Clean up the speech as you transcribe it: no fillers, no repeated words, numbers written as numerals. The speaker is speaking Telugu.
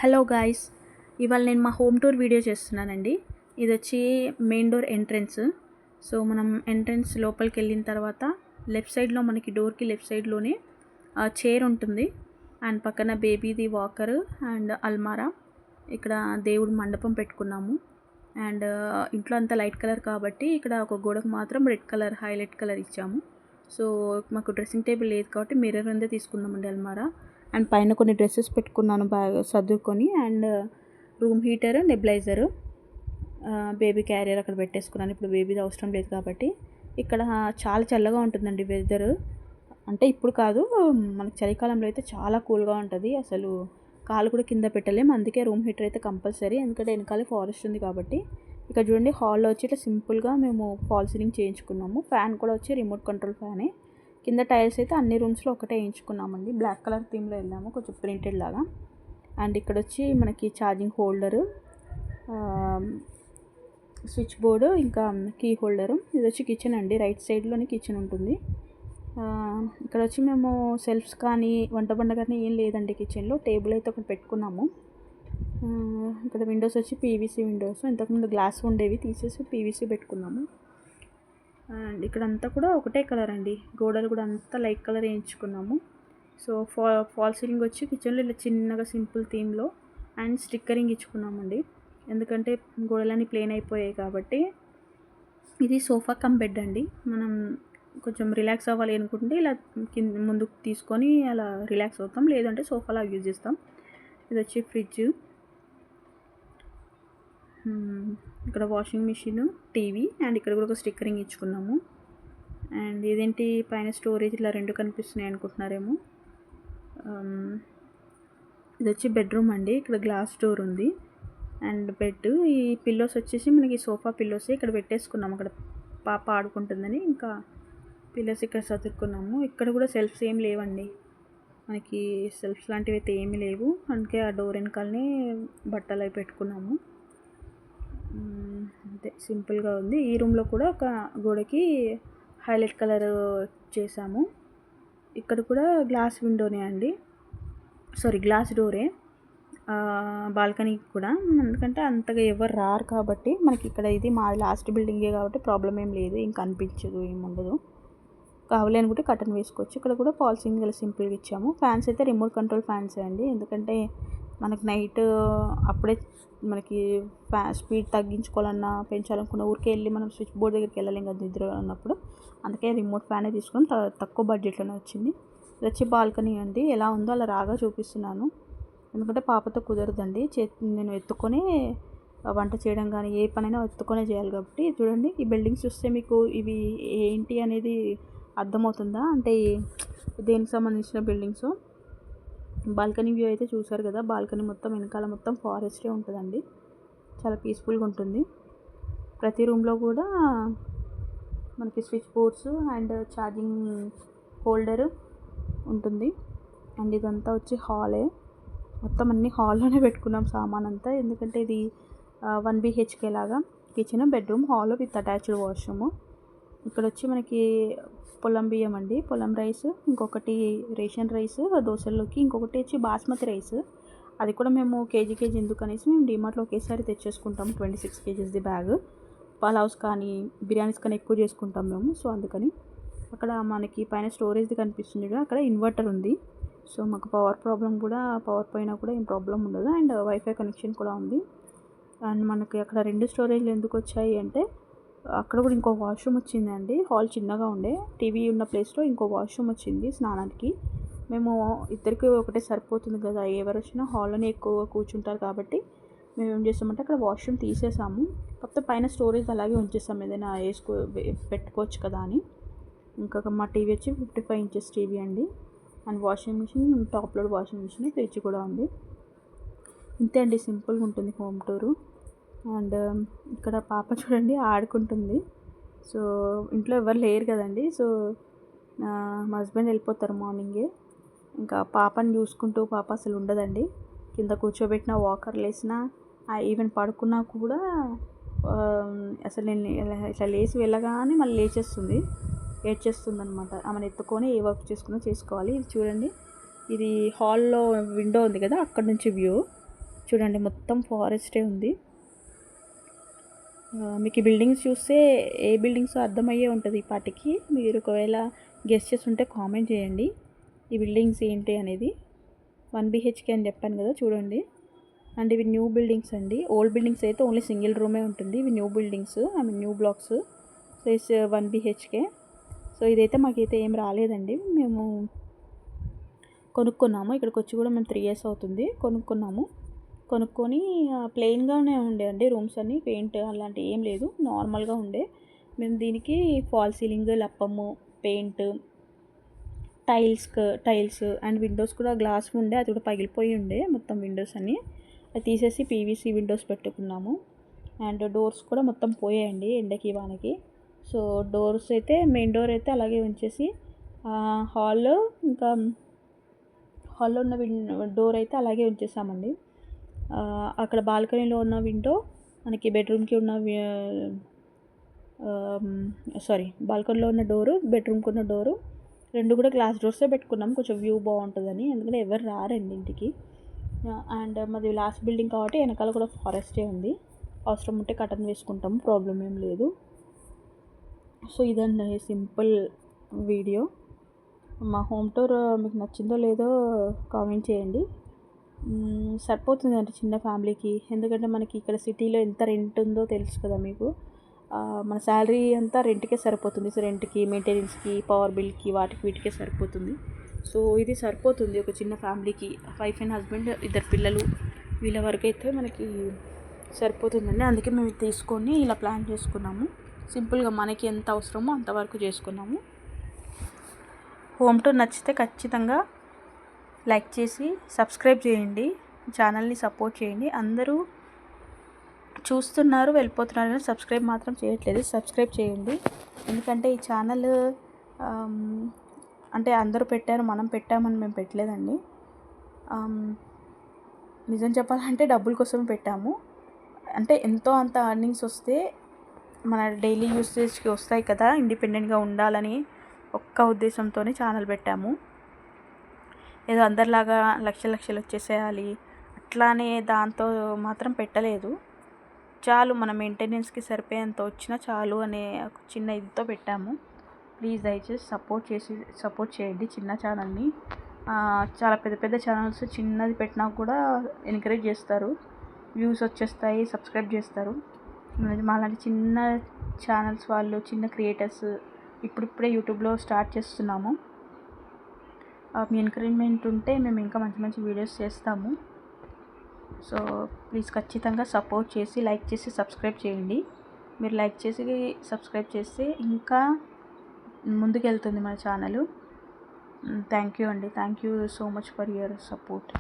హలో గాయ్స్, ఇవాళ నేను మా హోమ్ టూర్ వీడియో చేస్తున్నానండి. ఇది వచ్చి మెయిన్ డోర్ ఎంట్రన్స్. సో మనం ఎంట్రన్స్ లోపలికి వెళ్ళిన తర్వాత లెఫ్ట్ సైడ్లో మనకి డోర్కి లెఫ్ట్ సైడ్లోనే చైర్ ఉంటుంది. అండ్ పక్కన బేబీది వాకర్ అండ్ అల్మారా. ఇక్కడ దేవుడు మండపం పెట్టుకున్నాము. అండ్ ఇంట్లో అంతా లైట్ కలర్ కాబట్టి ఇక్కడ ఒక గోడకు మాత్రం రెడ్ కలర్ హైలైట్ కలర్ ఇచ్చాము. సో మాకు డ్రెస్సింగ్ టేబుల్ లేదు కాబట్టి మిర్రర్ ఉందే తీసుకున్నామండి అల్మారా. అండ్ పైన కొన్ని డ్రెస్సెస్ పెట్టుకున్నాను బాగా సర్దుకొని. And room heater, nebuliser, baby carrier అక్కడ పెట్టేసుకున్నాను. ఇప్పుడు బేబీది అవసరం లేదు కాబట్టి. ఇక్కడ చాలా చల్లగా ఉంటుందండి వెదరు. అంటే ఇప్పుడు కాదు, మనకి చలికాలంలో అయితే చాలా కూల్గా ఉంటుంది. అసలు కాలు కూడా కింద పెట్టలేము. అందుకే రూమ్ హీటర్ అయితే కంపల్సరీ, ఎందుకంటే వెనకాలే ఫారెస్ట్ ఉంది కాబట్టి. ఇక్కడ చూడండి, హాల్లో వచ్చి ఇట్లా సింపుల్గా మేము ఫాల్ సీలింగ్ చేయించుకున్నాము. ఫ్యాన్ కూడా వచ్చి రిమోట్ కంట్రోల్ ఫ్యానే. కింద టైల్స్ అయితే అన్ని రూమ్స్లో ఒకటే వేయించుకున్నామండి. బ్లాక్ కలర్ థీమ్లో వెళ్ళాము, కొంచెం ప్రింటెడ్ లాగా. అండ్ ఇక్కడ వచ్చి మనకి ఛార్జింగ్ హోల్డరు, స్విచ్ బోర్డు, ఇంకా కీ హోల్డరు. ఇది వచ్చి కిచెన్ అండి, రైట్ సైడ్లోనే కిచెన్ ఉంటుంది. ఇక్కడ వచ్చి మేము సెల్ఫ్స్ కానీ వంట బండ కానీ ఏం లేదండి కిచెన్లో. టేబుల్ అయితే ఒకటి పెట్టుకున్నాము. ఇక్కడ విండోస్ వచ్చి పీవీసీ విండోస్. ఇంతకుముందు గ్లాస్ ఉండేవి తీసేసి పీవీసీ పెట్టుకున్నాము. అండ్ ఇక్కడ అంతా కూడా ఒకటే కలర్ అండి, గోడలు కూడా అంతా లైట్ కలర్ వేయించుకున్నాము. సో ఫాల్ సీలింగ్ వచ్చి కిచెన్లో ఇలా చిన్నగా సింపుల్ థీమ్లో అండ్ స్టిక్కరింగ్ ఇచ్చుకున్నామండి, ఎందుకంటే గోడలన్నీ ప్లేన్ అయిపోయాయి కాబట్టి. ఇది సోఫా కమ్ బెడ్ అండి. మనం కొంచెం రిలాక్స్ అవ్వాలి అనుకుంటే ఇలా కింద ముందుకు తీసుకొని అలా రిలాక్స్ అవుతాం, లేదంటే సోఫాలా యూజ్ చేస్తాం. ఇది వచ్చి ఫ్రిడ్జ్, ఇక్కడ వాషింగ్ మిషన్, టీవీ. అండ్ ఇక్కడ కూడా ఒక స్టిక్కరింగ్ ఇచ్చుకున్నాము. అండ్ ఇదేంటి పైన స్టోరేజ్ ఇలా రెండు కనిపిస్తున్నాయి అనుకుంటున్నారేమో. ఇది వచ్చి బెడ్రూమ్ అండి. ఇక్కడ గ్లాస్ డోర్ ఉంది అండ్ బెడ్. ఈ పిల్లోస్ వచ్చేసి మనకి సోఫా పిల్లోస్ ఇక్కడ పెట్టేసుకున్నాము, అక్కడ పాప ఆడుకుంటుందని. ఇంకా పిల్లోస్ ఇక్కడ సర్దుకున్నాము. ఇక్కడ కూడా సెల్ఫ్స్ ఏం లేవండి, మనకి సెల్ఫ్స్ లాంటివి అయితే ఏమీ లేవు. అందుకే ఆ డోర్ వెనకాలనే బట్టలు అవి పెట్టుకున్నాము. అంతే సింపుల్గా ఉంది. ఈ రూమ్లో కూడా ఒక గోడకి హైలైట్ కలర్ చేసాము. ఇక్కడ కూడా గ్లాస్ విండోనే అండి, సారీ గ్లాస్ డోరే. బాల్కనీకి కూడా, ఎందుకంటే అంతగా ఎవరు రారు కాబట్టి మనకి ఇక్కడ. ఇది మా లాస్ట్ బిల్డింగే కాబట్టి ప్రాబ్లం ఏం లేదు, ఇంకా అనిపించదు, ఏముండదు. కావాలి అనుకుంటే కటన్ వేసుకోవచ్చు. ఇక్కడ కూడా ఫాల్ సీలింగ్ ఇలా సింపుల్గా ఇచ్చాము. ఫ్యాన్స్ అయితే రిమోట్ కంట్రోల్ ఫ్యాన్సే అండి, ఎందుకంటే మనకి నైట్ అప్పుడే మనకి స్పీడ్ తగ్గించుకోవాలన్నా పెంచాలనుకున్న ఊరికే వెళ్ళి మనం స్విచ్ బోర్డ్ దగ్గరికి వెళ్ళలేం కదా నిద్ర ఉన్నప్పుడు. అందుకే రిమోట్ ఫ్యానే తీసుకొని తక్కువ బడ్జెట్లోనే వచ్చింది. ఇది వచ్చి బాల్కనీ అండి. ఎలా ఉందో అలా రాగా చూపిస్తున్నాను, ఎందుకంటే పాపతో కుదరదండి. నేను ఎత్తుకొని వంట చేయడం కానీ ఏ పనైనా ఎత్తుకొనే చేయాలి కాబట్టి. చూడండి, ఈ బిల్డింగ్స్ చూస్తే మీకు ఇవి ఏంటి అనేది అర్థమవుతుందా, అంటే దేనికి సంబంధించిన బిల్డింగ్స్. బాల్కనీ వ్యూ అయితే చూసారు కదా, బాల్కనీ మొత్తం వెనకాల మొత్తం ఫారెస్టే ఉంటుందండి, చాలా పీస్ఫుల్గా ఉంటుంది. ప్రతి రూమ్లో కూడా మనకి switch boards and charging holder ఉంటుంది. అండ్ ఇదంతా వచ్చి హాలే, మొత్తం అన్ని హాల్లోనే పెట్టుకున్నాం సామాన్ అంతా, ఎందుకంటే ఇది 1 BHK లాగా. Kitchen, bedroom, hall with attached washroom. ఇక్కడ వచ్చి మనకి పొలం బియ్యం అండి, పొలం రైస్, ఇంకొకటి రేషన్ రైస్ దోశల్లోకి, ఇంకొకటి వచ్చి బాస్మతి రైస్. అది కూడా మేము కేజీ ఎందుకు అనేసి మేము డిమార్ట్లో ఒకేసారి తెచ్చేసుకుంటాము. 26 kgsది బ్యాగ్. పలావ్స్ కానీ బిర్యానీస్ కానీ ఎక్కువ చేసుకుంటాం మేము, సో అందుకని. అక్కడ మనకి పైన స్టోరేజ్ది కనిపిస్తుంది కదా, అక్కడ ఇన్వర్టర్ ఉంది. సో మాకు పవర్ ప్రాబ్లం కూడా, పవర్ పోయినా కూడా ఏం ప్రాబ్లం ఉండదు. అండ్ వైఫై కనెక్షన్ కూడా ఉంది. అండ్ మనకి అక్కడ 2 స్టోరేజ్లు ఎందుకు వచ్చాయి అంటే, అక్కడ కూడా ఇంకో వాష్రూమ్ వచ్చిందండి. హాల్ చిన్నగా ఉండే, టీవీ ఉన్న ప్లేస్లో ఇంకో వాష్రూమ్ వచ్చింది స్నానానికి. మేము ఇద్దరికి ఒకటే సరిపోతుంది కదా, ఎవరు వచ్చినా హాల్లోనే ఎక్కువ కూర్చుంటారు కాబట్టి మేము ఏం చేస్తామంటే అక్కడ వాష్రూమ్ తీసేసాము. కాకపోతే పైన స్టోరేజ్ అలాగే ఉంచేస్తాం, ఏదైనా పెట్టుకోవచ్చు కదా అని. ఇంకా మా టీవీ వచ్చి 55 inches టీవీ అండి. And washing machine, top load washing machine, fridge కూడా ఉంది. ఇంతే అండి, సింపుల్గా ఉంటుంది హోమ్ టూరు. అండ్ ఇక్కడ పాప చూడండి ఆడుకుంటుంది. సో ఇంట్లో ఎవరు లేరు కదండి, సో మా హస్బెండ్ వెళ్ళిపోతారు మార్నింగే. ఇంకా పాపని చూసుకుంటూ, పాప అసలు ఉండదండి. కింద కూర్చోబెట్టిన, వాకర్లు వేసినా, ఈవెన్ పడుకున్నా కూడా అసలు నేను ఇట్లా లేచి వెళ్ళగానే మళ్ళీ ఏడ్చేస్తుంది అనమాట. ఆమెను ఎత్తుకొని ఏ వర్క్ చేసుకోవాలో చేసుకోవాలి. ఇది చూడండి, ఇది హాల్లో విండో ఉంది కదా, అక్కడ నుంచి వ్యూ. చూడండి మొత్తం ఫారెస్టే ఉంది. మీకు ఈ బిల్డింగ్స్ చూస్తే ఏ బిల్డింగ్స్ అర్థమయ్యే ఉంటుంది ఈ పాటికి. మీరు ఒకవేళ గెస్ట్ చేస్తుంటే కామెంట్ చేయండి ఈ బిల్డింగ్స్ ఏంటి అనేది. 1 BHK అని చెప్పాను కదా, చూడండి. అండ్ ఇవి న్యూ బిల్డింగ్స్ అండి. ఓల్డ్ బిల్డింగ్స్ అయితే ఓన్లీ సింగిల్ రూమే ఉంటుంది. ఇవి new buildings, new blocks. So it's 1 BHK. So ఇదైతే మాకైతే ఏం రాలేదండి. మేము కొనుక్కున్నాము. ఇక్కడికి వచ్చి కూడా మేము 3 years అవుతుంది. కొనుక్కొని ప్లెయిన్గానే ఉండే అండి రూమ్స్ అన్నీ. పెయింట్ అలాంటివి ఏం లేదు, నార్మల్గా ఉండే. మేము దీనికి ఫాల్ సీలింగ్, లప్పము, పెయింట్, టైల్స్ అండ్ విండోస్ కూడా గ్లాస్ ఉండే, అది కూడా పగిలిపోయి ఉండే మొత్తం విండోస్ అన్నీ. అది తీసేసి PVC విండోస్ పెట్టుకున్నాము. అండ్ డోర్స్ కూడా మొత్తం పోయాయండి ఎండకి వానకి. సో డోర్స్ అయితే మెయిన్ డోర్ అయితే అలాగే ఉంచేసి హాల్లో ఉన్న డోర్ అయితే అలాగే ఉంచేసామండి. అక్కడ బాల్కనీలో ఉన్న విండో మనకి బెడ్రూమ్కి ఉన్న బాల్కనీలో ఉన్న డోరు, బెడ్రూమ్కి ఉన్న డోరు రెండు కూడా గ్లాస్ డోర్సే పెట్టుకున్నాం, కొంచెం వ్యూ బాగుంటుందని. ఎందుకంటే ఎవరు రారండి ఇంటికి. అండ్ మాది లాస్ట్ బిల్డింగ్ కాబట్టి వెనకాల కూడా ఫారెస్టే ఉంది. అవసరం ఉంటే కటన్ వేసుకుంటాము, ప్రాబ్లం ఏం లేదు. సో ఇదండి సింపుల్ వీడియో. మా హోమ్ టూర్ మీకు నచ్చిందో లేదో కామెంట్ చేయండి. సరిపోతుందండి చిన్న ఫ్యామిలీకి. ఎందుకంటే మనకి ఇక్కడ సిటీలో ఎంత రెంట్ ఉందో తెలుసు కదా మీకు. మన శాలరీ అంతా రెంట్కే సరిపోతుంది. సో రెంట్కి, మెయింటెనెన్స్కి, పవర్ బిల్కి, వీటికే సరిపోతుంది. సో ఇది సరిపోతుంది ఒక చిన్న ఫ్యామిలీకి. వైఫ్ అండ్ హస్బెండ్, 2 పిల్లలు, వీళ్ళ వరకు అయితే మనకి సరిపోతుందండి. అందుకే మేము తీసుకొని ఇలా ప్లాన్ చేసుకున్నాము. సింపుల్గా మనకి ఎంత అవసరమో అంతవరకు చేసుకున్నాము. హోమ్ టూర్ నచ్చితే ఖచ్చితంగా లైక్ చేసి సబ్స్క్రైబ్ చేయండి, ఛానల్ని సపోర్ట్ చేయండి. అందరూ చూస్తున్నారు, వెళ్ళిపోతున్నారు, కానీ సబ్స్క్రైబ్ మాత్రం చేయట్లేదు. సబ్స్క్రైబ్ చేయండి. ఎందుకంటే ఈ ఛానల్ అంటే అందరూ పెట్టారు, మనం పెట్టామని మేము పెట్టలేదండి. నిజం చెప్పాలంటే డబ్బుల కోసం పెట్టాము. అంటే ఎంతో అంత ఎర్నింగ్స్ వస్తే మన డైలీ యూసేజ్కి వస్తాయి కదా, ఇండిపెండెంట్గా ఉండాలని ఒక్క ఉద్దేశంతోనే ఛానల్ పెట్టాము. ఏదో అందరిలాగా లక్షలు వచ్చేసేయాలి అట్లానే దాంతో మాత్రం పెట్టలేదు. చాలు మన మెయింటెనెన్స్కి సరిపోయేంత వచ్చినా చాలు అనే చిన్న ఇదితో పెట్టాము. ప్లీజ్ దయచేసి సపోర్ట్ చేయండి చిన్న ఛానల్ని. చాలా పెద్ద ఛానల్స్ చిన్నది పెట్టినా కూడా ఎంకరేజ్ చేస్తారు, వ్యూస్ వచ్చేస్తాయి, సబ్స్క్రైబ్ చేస్తారు. మాలాంటి చిన్న ఛానల్స్ వాళ్ళు, చిన్న క్రియేటర్స్ ఇప్పుడిప్పుడే యూట్యూబ్లో స్టార్ట్ చేస్తున్నాము. మీ ఎంకరేజ్మెంట్ ఉంటే మేము ఇంకా మంచి వీడియోస్ చేస్తాము. సో ప్లీజ్ ఖచ్చితంగా సపోర్ట్ చేసి, లైక్ చేసి, సబ్స్క్రైబ్ చేయండి. మీరు లైక్ చేసి సబ్స్క్రైబ్ చేస్తే ఇంకా ముందుకెళ్తుంది మన ఛానల్. థ్యాంక్ యూ అండి. Thank you so much for your support.